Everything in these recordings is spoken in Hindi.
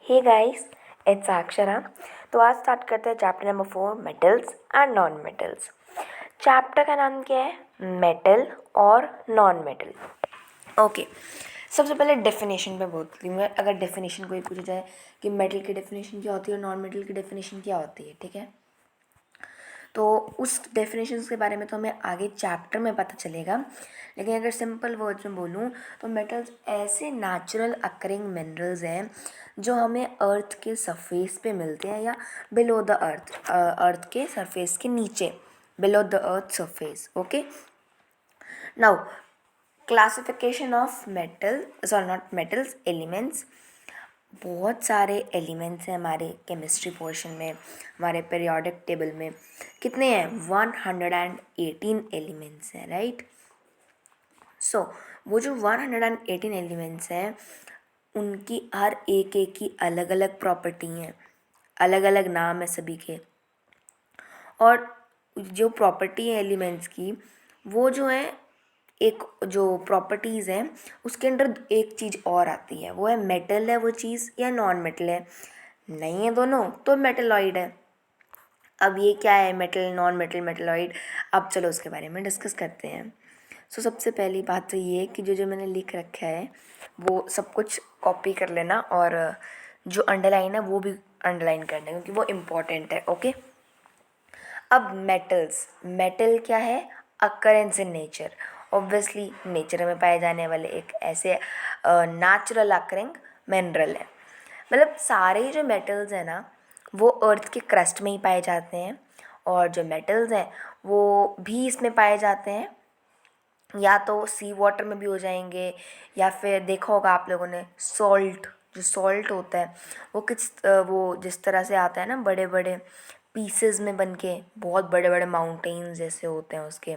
Hey guys, it's Akshara. तो आज स्टार्ट करते हैं chapter number 4, metals and non metals. Chapter का नाम क्या है? मेटल और नॉन मेटल। ओके, सबसे पहले डेफिनेशन पे बोलती हूँ मैं। अगर डेफिनेशन कोई पूछा जाए कि मेटल की डेफिनेशन क्या होती है और नॉन मेटल की डेफिनेशन क्या होती है, ठीक है, तो उस डेफिनेशंस के बारे में तो हमें आगे चैप्टर में पता चलेगा। लेकिन अगर सिंपल वर्ड्स में बोलूँ तो मेटल्स ऐसे नेचुरल अकरिंग मिनरल्स हैं जो हमें अर्थ के सरफेस पे मिलते हैं या बिलो द अर्थ के सरफेस के नीचे, below the earth surface. Okay, now classification of metal, sorry not metals, elements. बहुत सारे एलिमेंट्स हैं हमारे केमिस्ट्री पोर्शन में, हमारे पीरियोडिक टेबल में। कितने हैं? 118 एलिमेंट्स हैं, राइट। सो वो जो 118 एलिमेंट्स हैं उनकी हर एक की अलग अलग प्रॉपर्टी हैं, अलग अलग नाम है सभी के। और जो प्रॉपर्टी है एलिमेंट्स की, वो जो है, एक जो प्रॉपर्टीज़ हैं उसके अंदर एक चीज़ और आती है, वो है मेटल है वो चीज़ या नॉन मेटल है। नहीं है दोनों तो मेटलॉइड है। अब ये क्या है मेटल, नॉन मेटल, मेटलॉइड? अब चलो उसके बारे में डिस्कस करते हैं। सबसे पहली बात तो ये कि जो जो मैंने लिख रखा है वो सब कुछ कॉपी कर लेना, और जो अंडरलाइन है वो भी अंडरलाइन करना क्योंकि वो इम्पॉर्टेंट है। ओके, अब मेटल्स, मेटल क्या है? Occurrence in nature, obviously nature में पाए जाने वाले एक ऐसे नेचुरल अकरिंग मिनरल है। मतलब सारे जो मेटल्स हैं ना वो अर्थ के क्रस्ट में ही पाए जाते हैं, और जो मेटल्स हैं वो भी इसमें पाए जाते हैं, या तो सी वाटर में भी हो जाएंगे, या फिर देखा होगा आप लोगों ने सॉल्ट, जो सॉल्ट होता है वो जिस तरह से आता है ना बड़े बड़े पीसेस में बन के, बहुत बड़े बड़े माउंटेन्स जैसे होते हैं उसके,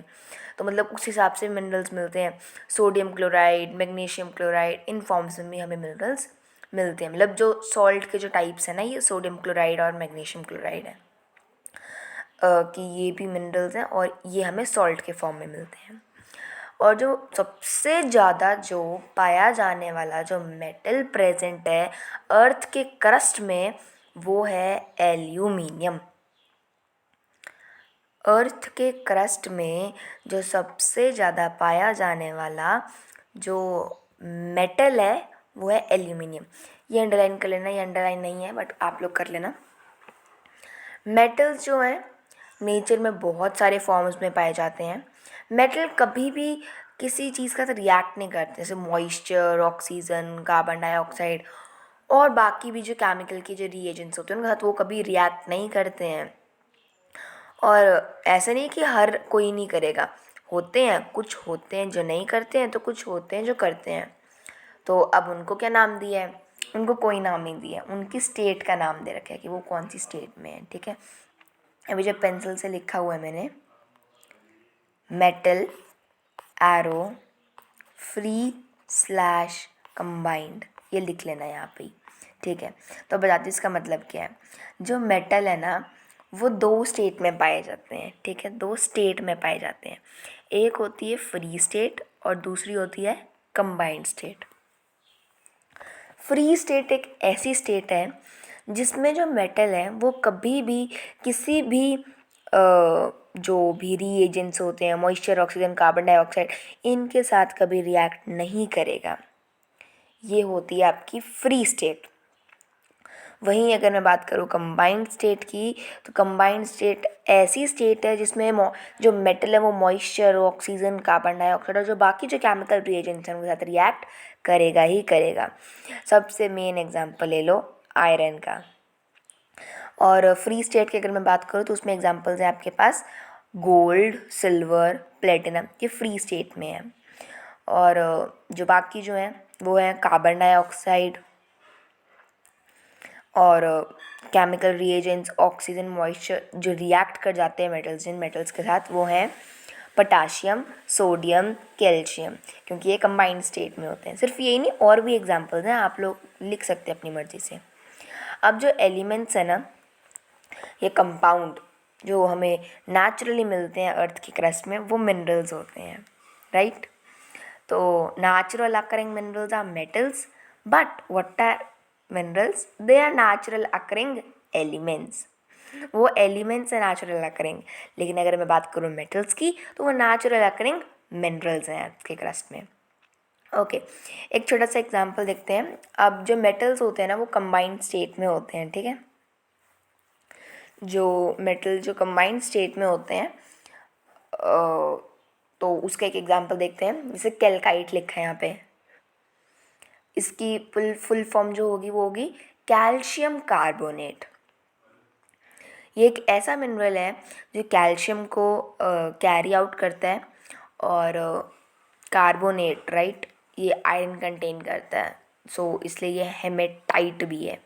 तो मतलब उस हिसाब से मिनरल्स मिलते हैं। सोडियम क्लोराइड, मैग्नीशियम क्लोराइड, इन फॉर्म्स में भी हमें मिनरल्स मिलते हैं। मतलब जो सॉल्ट के जो टाइप्स हैं ना, ये सोडियम क्लोराइड और मैग्नीशियम क्लोराइड है, कि ये भी मिनरल्स हैं और ये हमें सॉल्ट के फॉर्म में मिलते हैं। और जो सबसे ज़्यादा जो पाया जाने वाला जो मेटल प्रेजेंट है अर्थ के क्रस्ट में, वो है एल्यूमिनियम। अर्थ के क्रस्ट में जो सबसे ज़्यादा पाया जाने वाला जो मेटल है वो है एल्यूमिनियम। ये अंडरलाइन कर लेना, ये अंडरलाइन नहीं है बट आप लोग कर लेना। मेटल्स जो हैं नेचर में बहुत सारे फॉर्म्स में पाए जाते हैं। मेटल कभी भी किसी चीज़ का रिएक्ट नहीं करते, जैसे मॉइस्चर, ऑक्सीजन, कार्बन डाइऑक्साइड और बाकी भी जो केमिकल के जो रिएजेंट्स होते हैं उनके साथ वो कभी रिएक्ट नहीं करते हैं। और ऐसा नहीं कि हर कोई नहीं करेगा, होते हैं कुछ होते हैं जो नहीं करते हैं, तो कुछ होते हैं जो करते हैं। तो अब उनको क्या नाम दिया है? उनको कोई नाम नहीं दिया, उनकी स्टेट का नाम दे रखा है कि वो कौन सी स्टेट में है, ठीक है। अभी जो पेंसिल से लिखा हुआ है मैंने, metal, arrow, free, slash, combined, ये लिख लेना यहाँ पे, ठीक है। तो बताती हूँ इसका मतलब क्या है। जो मेटल है ना वो दो स्टेट में पाए जाते हैं, ठीक है, दो स्टेट में पाए जाते हैं। एक होती है फ्री स्टेट और दूसरी होती है कंबाइंड स्टेट। फ्री स्टेट एक ऐसी स्टेट है जिसमें जो मेटल है वो कभी भी किसी भी जो भी रिएजेंट्स होते हैं, मॉइस्चर, ऑक्सीजन, कार्बन डाइऑक्साइड, इनके साथ कभी रिएक्ट नहीं करेगा। ये होती है आपकी फ्री स्टेट। वहीं अगर मैं बात करूँ कंबाइंड स्टेट की, तो कंबाइंड स्टेट ऐसी स्टेट है जिसमें जो मेटल है वो मॉइस्चर, ऑक्सीजन, कार्बन डाइऑक्साइड और जो बाकी जो केमिकल रिएजेंट्स हैं उनके साथ रिएक्ट करेगा ही करेगा। सबसे मेन एग्जांपल ले लो आयरन का। और फ्री स्टेट की अगर मैं बात करूँ तो उसमें एग्जांपल्स हैं आपके पास गोल्ड, सिल्वर, प्लेटिनम, ये फ्री स्टेट में है। और जो बाकी जो हैं वो है कार्बन डाइऑक्साइड और केमिकल रिएजेंट्स, ऑक्सीजन, मॉइस्चर, जो रिएक्ट कर जाते हैं मेटल्स, जिन मेटल्स के साथ, वो हैं पोटाशियम, सोडियम, कैल्शियम, क्योंकि ये कंबाइंड स्टेट में होते हैं। सिर्फ यही नहीं, और भी एग्जांपल्स हैं, आप लोग लिख सकते हैं अपनी मर्ज़ी से। अब जो एलिमेंट्स हैं ना, ये कंपाउंड जो हमें नेचुरली मिलते हैं अर्थ की क्रस्ट में, वो मिनरल्स होते हैं, राइट। तो natural occurring minerals are metals, but what are minerals, they are natural occurring elements. वो एलिमेंट्स है नेचुरल अकरिंग, लेकिन अगर मैं बात करूँ मेटल्स की तो वो नेचुरल अकरिंग मिनरल्स हैं आपके क्रस्ट में। ओके, एक छोटा सा एग्जांपल देखते हैं। अब जो मेटल्स होते हैं ना वो कंबाइंड स्टेट में होते हैं, ठीक है। जो मेटल जो कंबाइंड स्टेट में होते हैं तो उसका एक एग्जांपल देखते हैं। जैसे कैल्काइट लिखा है यहाँ पे, इसकी फुल फॉर्म जो होगी वो होगी कैल्शियम कार्बोनेट। ये एक ऐसा मिनरल है जो कैल्शियम को कैरी आउट करता है, और कार्बोनेट राइट ये आयरन कंटेन करता है, सो इसलिए ये हेमेटाइट भी है।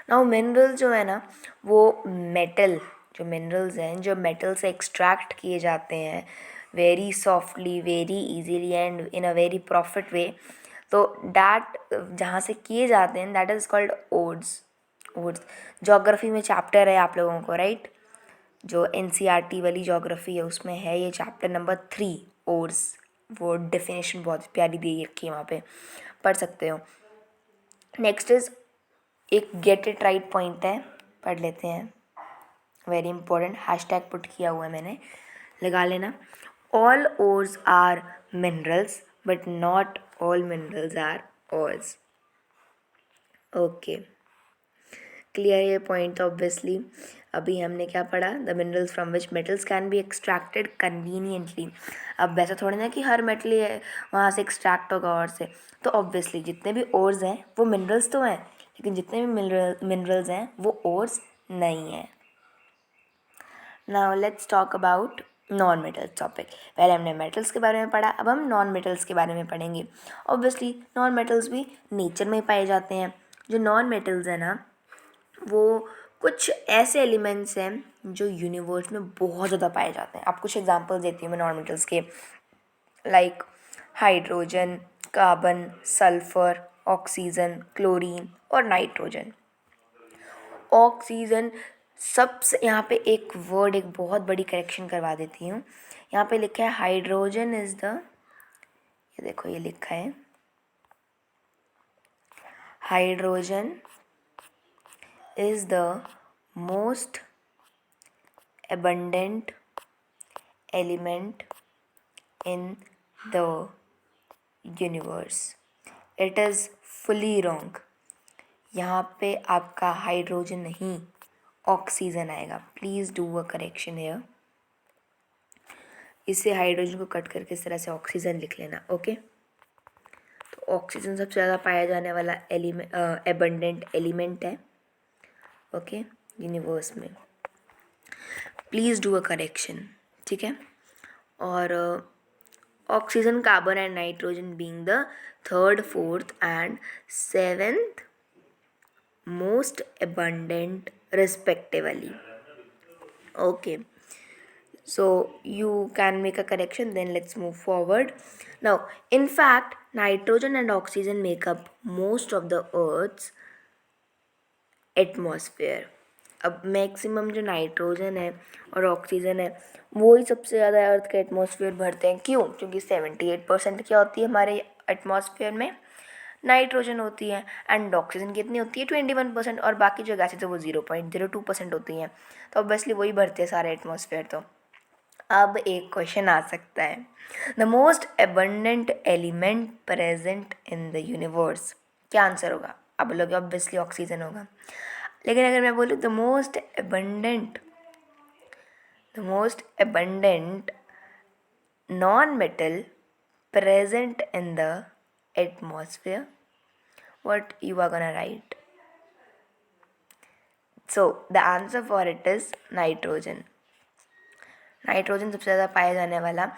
नाउ मिनरल जो है ना वो मेटल, जो मिनरल्स हैं जो मेटल से एक्सट्रैक्ट किए जाते हैं very softly, very easily and in a very profit way, तो डैट जहाँ से किए जाते हैं that is called ores. Ores geography में चैप्टर है आप लोगों को राइट, जो एनसीईआरटी वाली जोग्राफी है उसमें है ये चैप्टर नंबर 3 ओड्स। वो डेफिनेशन बहुत प्यारी दी रखी है वहाँ पे, पढ़ सकते हो। नेक्स्ट इज एक गेट इट राइट पॉइंट है, पढ़ लेते हैं, वेरी इंपॉर्टेंट, हैशटैग पुट किया हुआ है मैंने, लगा लेना। All ores are minerals but not all minerals are ores. Okay, clear ये पॉइंट ऑब्वियसली। अभी हमने क्या पढ़ा, the minerals from which metals can be extracted conveniently. अब वैसा थोड़ी ना कि हर मेटल है वहाँ से एक्सट्रैक्ट होगा और से, तो ऑब्वियसली जितने भी ओर्स हैं वो मिनरल्स तो हैं, लेकिन जितने भी मिनरल्स हैं वो ओर्स नहीं हैं। Now let's talk about non metals topic. पहले हमने मेटल्स के बारे में पढ़ा, अब हम नॉन मेटल्स के बारे में पढ़ेंगे। ऑब्वियसली नॉन मेटल्स भी नेचर में ही पाए जाते हैं। जो नॉन मेटल्स हैं ना वो कुछ ऐसे एलिमेंट्स हैं जो यूनिवर्स में बहुत ज़्यादा पाए जाते हैं। आप कुछ एग्जांपल्स देती हूँ मैं नॉन मेटल्स के, like hydrogen, carbon, sulphur, oxygen, chlorine और नाइट्रोजन। ऑक्सीजन सबसे, यहाँ पे एक वर्ड, एक बहुत बड़ी करेक्शन करवा देती हूँ। यहाँ पे लिखा है हाइड्रोजन इज़ द, ये देखो ये लिखा है hydrogen is the most abundant element in the universe. It is fully wrong. यहाँ पे आपका हाइड्रोजन नहीं ऑक्सीजन आएगा। Please do a correction here. इससे हाइड्रोजन को कट करके इस तरह से ऑक्सीजन लिख लेना, ओके। तो ऑक्सीजन सबसे ज़्यादा पाया जाने वाला एबंडेंट एलिमेंट है, ओके, यूनिवर्स में। प्लीज़ डू अ करेक्शन, ठीक है। और oxygen, carbon and nitrogen being the third, fourth and seventh most abundant respectively. Okay, so you can make a correction, then let's move forward. Now in fact nitrogen and oxygen make up most of the earth's atmosphere. अब मैक्सिमम जो नाइट्रोजन है और ऑक्सीजन है वो ही सबसे ज़्यादा अर्थ का एटमॉस्फेयर भरते हैं। क्यों? क्योंकि 78% क्या होती है हमारे एटमॉस्फेयर में, नाइट्रोजन होती है, एंड ऑक्सीजन कितनी होती है 21%, और बाकी जो गैसेज है वो 0.02% होती हैं। तो ऑब्वियसली वही भरते हैं सारे एटमॉस्फेयर। तो अब एक क्वेश्चन आ सकता है, the most abundant element present in the universe, क्या आंसर होगा? अब बोलोगे ऑब्वियसली ऑक्सीजन होगा, लेकिन अगर मैं बोलूँ the most abundant non metal present in the atmosphere, what you are gonna write? So the answer for it is nitrogen. Nitrogen सबसे ज़्यादा पाया जाने वाला।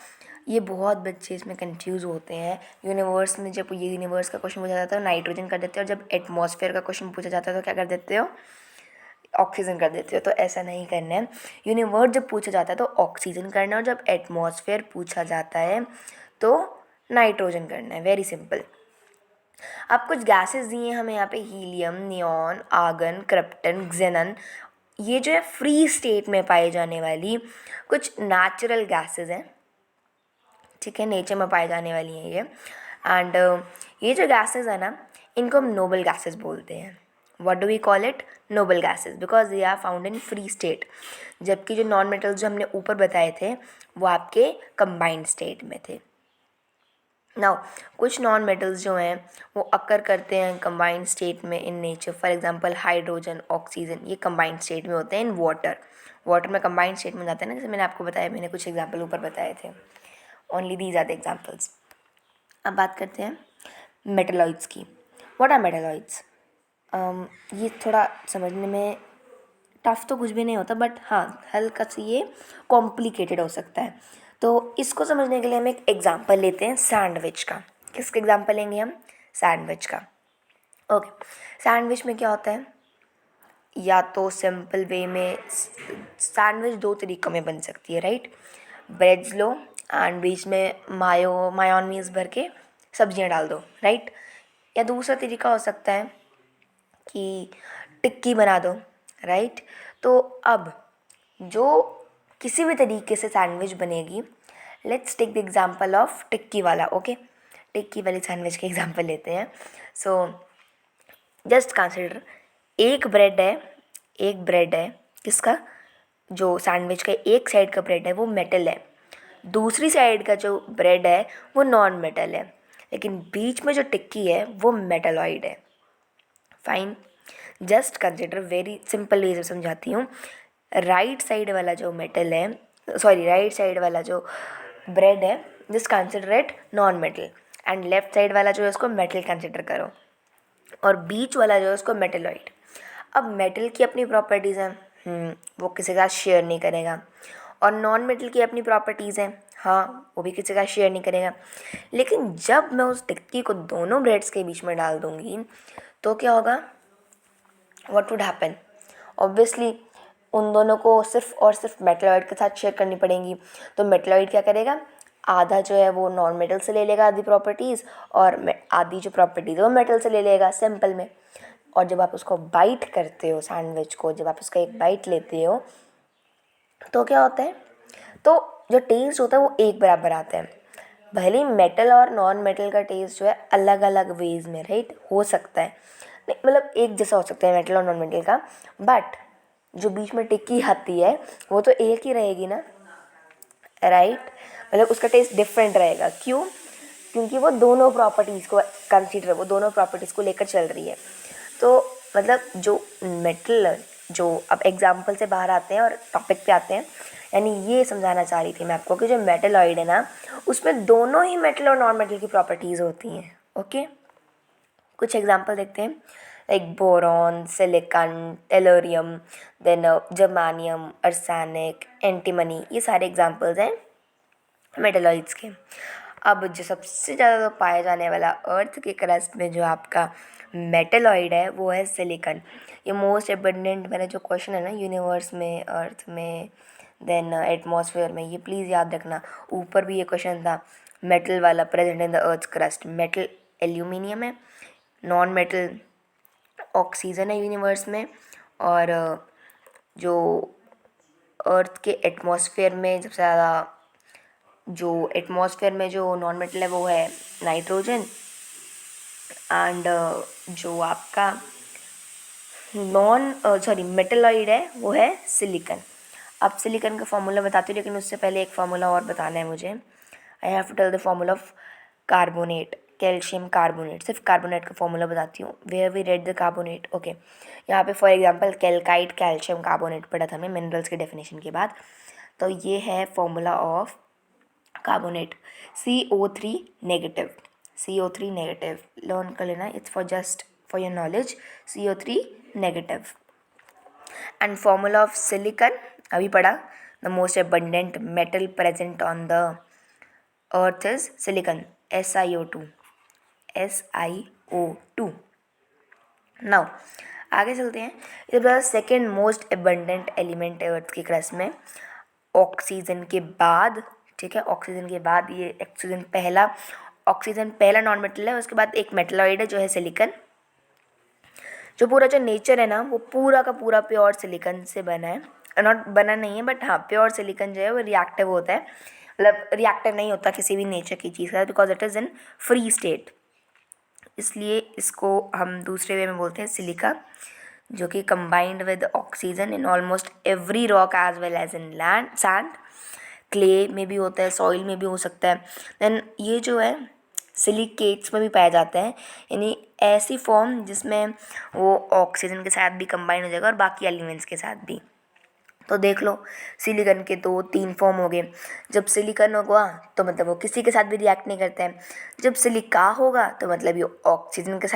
ये बहुत बच्चे इसमें कंफ्यूज होते हैं। यूनिवर्स में जब ये यूनिवर्स का क्वेश्चन पूछा जाता है तो नाइट्रोजन कर देते हो, और जब एटमॉस्फेयर का क्वेश्चन पूछा जाता है तो क्या कर देते हो? ऑक्सीजन कर देते हो। तो ऐसा नहीं करना है। यूनिवर्स जब पूछा जाता है तो ऑक्सीजन करना है, और जब एटमॉस्फेयर पूछा जाता है तो नाइट्रोजन करना है। Very simple. अब कुछ गैसेस दिए हमें यहाँ पे, हीलियम, नियॉन, आर्गन, क्रिप्टन, क्सेनन। ये जो है फ्री स्टेट में पाई जाने वाली कुछ नेचुरल गैसेस हैं, ठीक है, नेचर में पाई जाने वाली हैं ये। एंड ये जो गैसेस है ना इनको हम नोबल गैसेस बोलते हैं. What do we call it? Noble gases, because they are found in free state. जबकि जो नॉन मेटल्स जो हमने ऊपर बताए थे वो आपके कंबाइंड स्टेट में थे. नाउ कुछ नॉन मेटल्स जो हैं वो अकर करते हैं कंबाइंड स्टेट में in nature. For example hydrogen, oxygen, ये कंबाइंड स्टेट में होते हैं इन वाटर. वाटर में कंबाइंड स्टेट में जाते हैं ना, जैसे मैंने आपको बताया, मैंने कुछ एग्जांपल ऊपर बताए थे. Only these are the examples. अब बात करते हैं मेटलॉइड्स की. What are metalloids? ये थोड़ा समझने में टफ तो कुछ भी नहीं होता, बट हाँ हल्का सा ये कॉम्प्लिकेटेड हो सकता है. तो इसको समझने के लिए हम एक एग्जांपल लेते हैं सैंडविच का. किसका एग्जांपल लेंगे हम? सैंडविच का. ओके, सैंडविच में क्या होता है? या तो सिंपल वे में सैंडविच दो तरीक़ों में बन सकती है, राइट? ब्रेड्स लो एंड बीच में मायोनीज भर के सब्जियां डाल दो, राइट? या दूसरा तरीका हो सकता है कि टिक्की बना दो, राइट? तो अब जो किसी भी तरीके से सैंडविच बनेगी, let's take the example of tikki वाला. ओके, टिक्की वाली सैंडविच के एग्जांपल लेते हैं. सो जस्ट कंसिडर एक ब्रेड है किसका? जो सैंडविच का एक साइड का ब्रेड है वो मेटल है, दूसरी साइड का जो ब्रेड है वो नॉन मेटल है, लेकिन बीच में जो टिक्की है वो मेटलॉइड है. Fine, just consider, very simple way से समझाती हूँ. राइट साइड वाला जो मेटल है, राइट साइड वाला जो ब्रेड है, just consider it non metal, and left side वाला जो है उसको मेटल कंसिडर करो, और बीच वाला जो है उसको मेटलॉइड. अब मेटल की अपनी प्रॉपर्टीज़ हैं, वो किसी का शेयर नहीं करेगा, और नॉन मेटल की अपनी प्रॉपर्टीज़ हैं, हाँ वो भी किसी का शेयर नहीं करेगा. लेकिन जब मैं उस टिक्की को दोनों ब्रेड्स के बीच में डाल दूँगी तो क्या होगा? What would happen? ऑब्वियसली उन दोनों को सिर्फ और सिर्फ मेटलॉइड के साथ शेयर करनी पड़ेंगी. तो मेटलॉइड क्या करेगा? आधा जो है वो नॉन मेटल से ले लेगा आधी प्रॉपर्टीज़, और आधी जो प्रॉपर्टीज़ है वो मेटल से ले लेगा, सिंपल में. और जब आप उसको बाइट करते हो सैंडविच को, जब आप उसका एक बाइट लेते हो तो क्या होता है? तो जो टेस्ट होता है वो एक बराबर आता है. भले ही मेटल और नॉन मेटल का टेस्ट जो है अलग अलग वेज में, राइट, हो सकता है, नहीं मतलब एक जैसा हो सकता है मेटल और नॉन मेटल का, बट जो बीच में टिक्की आती है वो तो एक ही रहेगी ना, राइट? मतलब उसका टेस्ट डिफरेंट रहेगा. क्यों? क्योंकि वो दोनों प्रॉपर्टीज़ को कंसीडर, वो दोनों प्रॉपर्टीज़ को लेकर चल रही है. तो मतलब जो मेटल, जो अब एग्जाम्पल से बाहर आते हैं और टॉपिक पे आते हैं, यानी ये समझाना चाह रही थी मैं आपको कि जो मेटलॉइड है ना, उसमें दोनों ही मेटल और नॉन मेटल की प्रॉपर्टीज़ होती हैं. ओके, कुछ एग्जाम्पल देखते हैं, like boron, silicon, tellurium, then germanium, arsenic, antimony, ये सारे एग्जाम्पल्स हैं मेटलॉइड्स के. अब जो सबसे ज़्यादा पाया जाने वाला अर्थ के क्रस्ट में जो आपका मेटलॉइड है वो है सिलिकॉन. ये मोस्ट एबंडेंट, मैंने जो क्वेश्चन है ना यूनिवर्स में, अर्थ में, देन एटमॉस्फेयर में, ये प्लीज़ याद रखना. ऊपर भी ये क्वेश्चन था मेटल वाला, present in the earth crust. Metal aluminium है, नॉन मेटल ऑक्सीजन है यूनिवर्स में, और जो अर्थ के एटमॉस्फेयर में सबसे ज़्यादा, जो एटमॉस्फेयर में जो नॉन मेटल है वो है नाइट्रोजन, एंड जो आपका मेटलॉइड है वो है सिलिकॉन. अब सिलिकॉन का फॉर्मूला बताती हूँ, लेकिन उससे पहले एक फार्मूला और बताना है मुझे. I have to tell the formula of carbonate, calcium carbonate. सिर्फ कार्बोनेट का फॉर्मूला बताती हूँ. Where we read the carbonate. Okay, यहाँ पे for example calcite calcium carbonate पढ़ा था हमने मिनरल्स के डेफिनेशन के बाद. तो ये है formula of carbonate, CO3 negative. CO3 negative learn कर लेना, it's for just for your knowledge. CO3 negative. And formula of silicon अभी पढ़ा, the most abundant metal present on the earth is silicon, SiO2. Now आगे चलते हैं. इधर सेकेंड मोस्ट एबंडेंट एलिमेंट है अर्थ की क्रस्ट में, ऑक्सीजन के बाद. ठीक है, ऑक्सीजन के बाद ये ऑक्सीजन पहला नॉन मेटल है, उसके बाद एक मेटलॉइड है जो है सिलिकॉन. जो पूरा जो नेचर है ना वो पूरा का पूरा प्योर सिलिकॉन से बना है. नॉट बना नहीं है, बट हाँ प्योर सिलिकॉन जो है वो रिएक्टिव होता है, मतलब रिएक्टिव नहीं होता किसी भी नेचर की चीज़ का, because it is in free state. इसलिए इसको हम दूसरे वे में बोलते हैं सिलिका, जो कि combined with oxygen in almost every rock as well as in land sand. Clay में भी होता है, सॉइल में भी हो सकता है। देन ये जो है सिलिकेट्स में भी पाए जाते हैं, यानी ऐसी फॉर्म जिसमें वो ऑक्सीजन के साथ भी कंबाइन हो जाएगा और बाकी एलिमेंट्स के साथ भी। तो देख लो, सिलिकॉन के 2-3 फॉर्म हो गए। जब सिलिकॉन होगा तो मतलब वो किसी के साथ भी रिएक्ट नहीं करते हैं। जब सिलिका होगा तो मतलब ये ऑक्सीजन के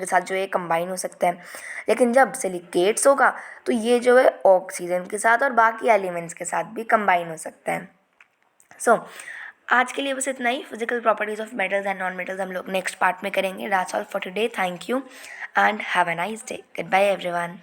साथ जो है कंबाइन हो सकता है। लेकिन जब सिलिकेट्स होगा तो ये जो है ऑक्सीजन के साथ और बाकी एलिमेंट्स के साथ भी कंबाइन हो सकता है। सो आज के लिए बस इतना ही। Physical properties of metals and non metals हम लोग नेक्स्ट पार्ट में करेंगे। That's all for today. Thank you and have a nice day. Goodbye everyone.